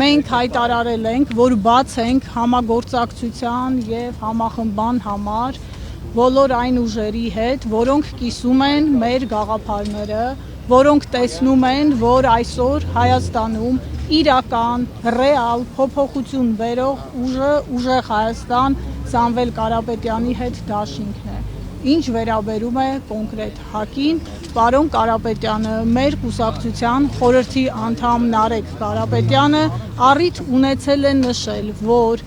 մենք հայտարարել ենք, որ բաց ենք համագործակցության եւ համախմբան համար բոլոր այն ուժերի հետ, որոնք կիսում են մեր գաղափարները, որոնք տեսնում են, որ այսօր Հայաստանում իրական, ռեալ փոփոխություն բերող ուժը ուժեղ Հայաստան Սամվել Կարապետյանի հետ դաշինքն է։ Ինչ վերաբերում է կոնկրետ ՀԱԿ-ին, պարոն Կարապետյանը, մեր կուսակցության խորհրդի անդամ Նարեկ Կարապետյանը առիթ ունեցել է նշել, որ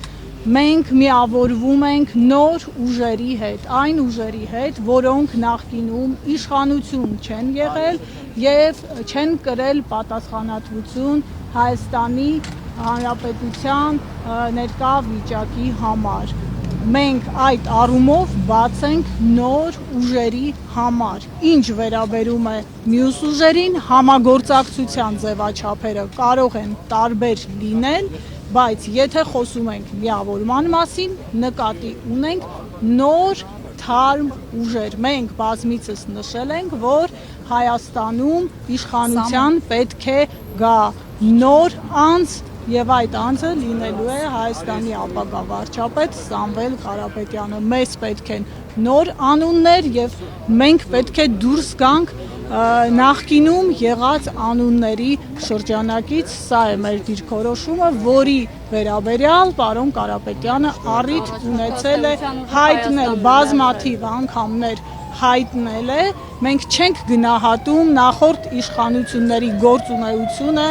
մենք միավորվում ենք նոր ուժերի հետ, այն ուժերի հետ, որոնք նախկինում իշխանություն չեն եղել եւ չեն կրել պատասխանատվություն Հայաստանի Հանրապետության ներկա վիճակի համար։ Մենք այդ առումով բաց ենք նոր ուժերի համար։ Ինչ վերաբերում է մյուս ուժերին, համագործակցության ձևաչափերը կարող են տարբեր լինել, բայց եթե խոսում ենք միավորման մասին, նկատի ունենք նոր թարմ ուժեր։ Մենք բազմիցս նշել ենք, որ Հայաստանում իշխանության պետք է գա նոր անձ եւ այդ անձը լինելու է Հայաստանի ապագա վարչապետ Սամվել Կարապետյանը։ Մեզ պետք են նոր անուններ եւ մենք պետք է դուրս գանք նախկինում եղած անունների շրջանակից։ Սա է մեր դիրքորոշումը, որի վերաբերյալ պարոն Կարապետյանը առիթ ունեցել է հայտնել բազմաթիվ անգամներ հայտնել է, մենք չենք գնահատում նախորդ իշխանությունների գործունեությունը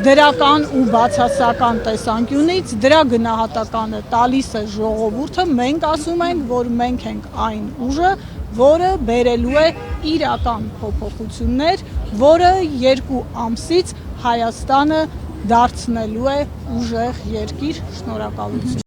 դրական ու բացասական տեսանկյունից, դրա գնահատականը տալիս է ժողովուրդը, մենք ասում ենք, որ մենք ենք այն ուժը, որը բերելու է իրական փոփոխություններ, որը 2 ամսից Հայաստանը դարձնելու է ուժեղ երկիր։ Շնորհակալություն։